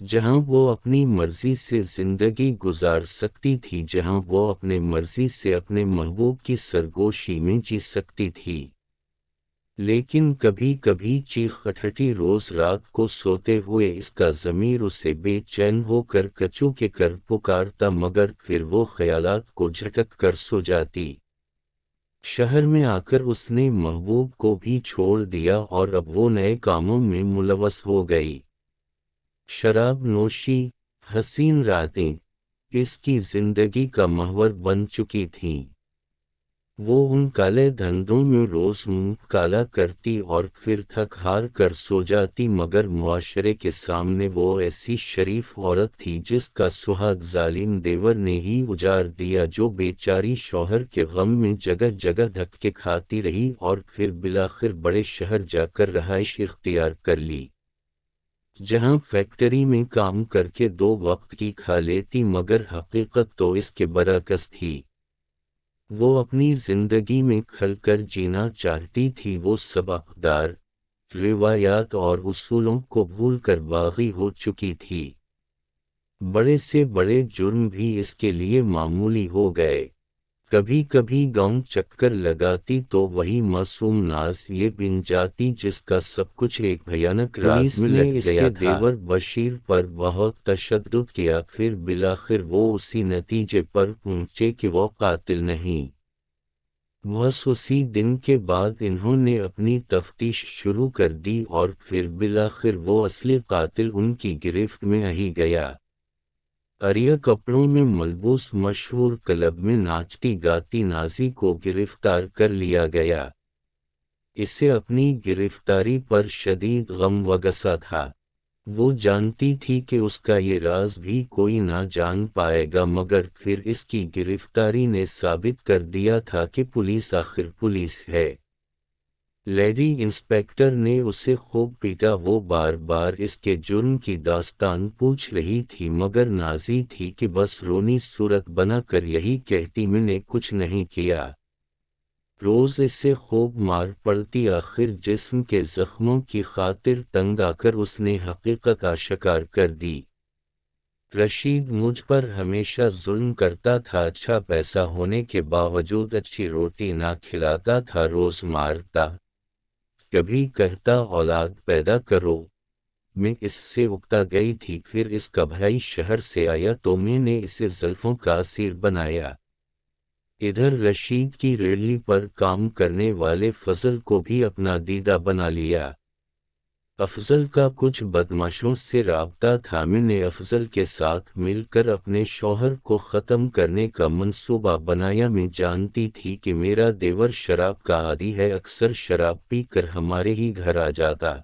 جہاں وہ اپنی مرضی سے زندگی گزار سکتی تھی، جہاں وہ اپنے مرضی سے اپنے محبوب کی سرگوشی میں جی سکتی تھی۔ لیکن کبھی کبھی چیخ اٹھتی روز رات کو سوتے ہوئے اس کا ضمیر اسے بے چین ہو کر کچو کے کر پکارتا، مگر پھر وہ خیالات کو جھٹک کر سو جاتی۔ شہر میں آ کر اس نے محبوب کو بھی چھوڑ دیا اور اب وہ نئے کاموں میں ملوث ہو گئی۔ شراب نوشی، حسین راتیں اس کی زندگی کا محور بن چکی تھیں۔ وہ ان کالے دھندوں میں روز منہ کالا کرتی اور پھر تھک ہار کر سو جاتی، مگر معاشرے کے سامنے وہ ایسی شریف عورت تھی جس کا سہاگ ظالم دیور نے ہی اجاڑ دیا، جو بیچاری شوہر کے غم میں جگہ جگہ دھکے کھاتی رہی اور پھر بالآخر بڑے شہر جا کر رہائش اختیار کر لی، جہاں فیکٹری میں کام کر کے 2 وقت کی کھا لیتی، مگر حقیقت تو اس کے برعکس تھی۔ وہ اپنی زندگی میں کھل کر جینا چاہتی تھی، وہ سب اقدار، روایات اور اصولوں کو بھول کر باغی ہو چکی تھی۔ بڑے سے بڑے جرم بھی اس کے لیے معمولی ہو گئے۔ کبھی کبھی گاؤں چکر لگاتی تو وہی معصوم ناز یہ بن جاتی جس کا سب کچھ ایک بھیانک رات میں لٹ گیا تھا۔ دیور بشیر پر بہت تشدد کیا، پھر بالآخر وہ اسی نتیجے پر پہنچے کہ وہ قاتل نہیں۔ بس اسی دن کے بعد انہوں نے اپنی تفتیش شروع کر دی اور پھر بالآخر وہ اصلی قاتل ان کی گرفت میں آ گیا۔ عریہ کپڑوں میں ملبوس مشہور کلب میں ناچتی گاتی نازی کو گرفتار کر لیا گیا۔ اسے اپنی گرفتاری پر شدید غم و غصہ تھا۔ وہ جانتی تھی کہ اس کا یہ راز بھی کوئی نہ جان پائے گا، مگر پھر اس کی گرفتاری نے ثابت کر دیا تھا کہ پولیس آخر پولیس ہے۔ لیڈی انسپکٹر نے اسے خوب پیٹا، وہ بار بار اس کے جرم کی داستان پوچھ رہی تھی، مگر نازی تھی کہ بس رونی صورت بنا کر یہی کہتی میں نے کچھ نہیں کیا۔ روز اسے خوب مار پڑتی، آخر جسم کے زخموں کی خاطر تنگ آ کر اس نے حقیقت آشکار کر دی۔ رشید مجھ پر ہمیشہ ظلم کرتا تھا، اچھا پیسہ ہونے کے باوجود اچھی روٹی نہ کھلاتا تھا، روز مارتا، کبھی کہتا اولاد پیدا کرو۔ میں اس سے اکتا گئی تھی، پھر اس کا بھائی شہر سے آیا تو میں نے اسے زلفوں کا اسیر بنایا۔ ادھر رشید کی ریلی پر کام کرنے والے فضل کو بھی اپنا دیدہ بنا لیا۔ افضل کا کچھ بدمعاشوں سے رابطہ تھا، میں نے افضل کے ساتھ مل کر اپنے شوہر کو ختم کرنے کا منصوبہ بنایا۔ میں جانتی تھی کہ میرا دیور شراب کا عادی ہے، اکثر شراب پی کر ہمارے ہی گھر آ جاتا۔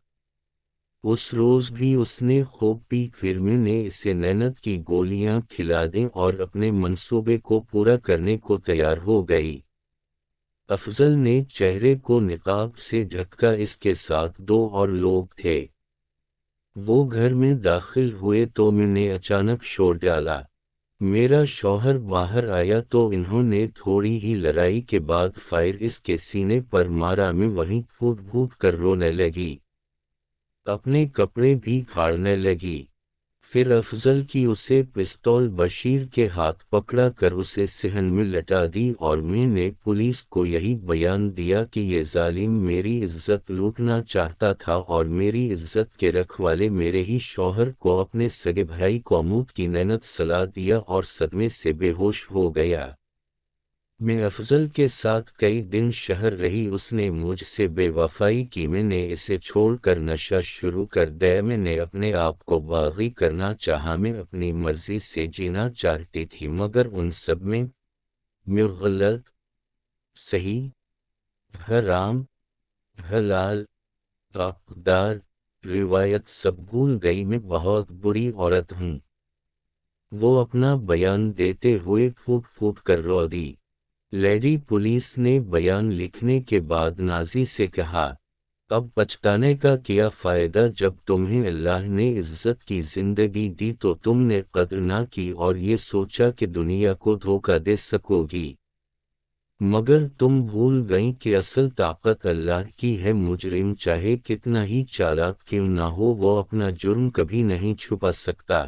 اس روز بھی اس نے خوب پی، پھر میں نے اسے نینت کی گولیاں کھلا دیں اور اپنے منصوبے کو پورا کرنے کو تیار ہو گئی۔ افضل نے چہرے کو نقاب سے ڈھکا، اس کے ساتھ 2 اور لوگ تھے۔ وہ گھر میں داخل ہوئے تو میں نے اچانک شور ڈالا۔ میرا شوہر باہر آیا تو انہوں نے تھوڑی ہی لڑائی کے بعد فائر اس کے سینے پر مارا، میں وہیں پھوٹ پھوٹ کر رونے لگی، اپنے کپڑے بھی پھاڑنے لگی۔ پھر افضل کی اسے پستول بشیر کے ہاتھ پکڑا کر اسے صحن میں لٹا دی اور میں نے پولیس کو یہی بیان دیا کہ یہ ظالم میری عزت لوٹنا چاہتا تھا اور میری عزت کے رکھوالے میرے ہی شوہر کو اپنے سگے بھائی کو موت کی نینت سلا دیا اور صدمے سے بے ہوش ہو گیا۔ میں افضل کے ساتھ کئی دن شہر رہی، اس نے مجھ سے بے وفائی کی، میں نے اسے چھوڑ کر نشہ شروع کر دیا، میں نے اپنے آپ کو باغی کرنا چاہا، میں اپنی مرضی سے جینا چاہتی تھی، مگر ان سب میں غلط، صحیح، حرام، حلال، اقدار، روایت سب بھول گئی، میں بہت بری عورت ہوں۔ وہ اپنا بیان دیتے ہوئے پھوٹ پھوٹ کر رو دی۔ لیڈی پولیس نے بیان لکھنے کے بعد نازی سے کہا، اب پچھتانے کا کیا فائدہ، جب تمہیں اللہ نے عزت کی زندگی دی تو تم نے قدر نہ کی اور یہ سوچا کہ دنیا کو دھوکہ دے سکو گی۔ مگر تم بھول گئیں کہ اصل طاقت اللہ کی ہے، مجرم چاہے کتنا ہی چالاک کیوں نہ ہو وہ اپنا جرم کبھی نہیں چھپا سکتا۔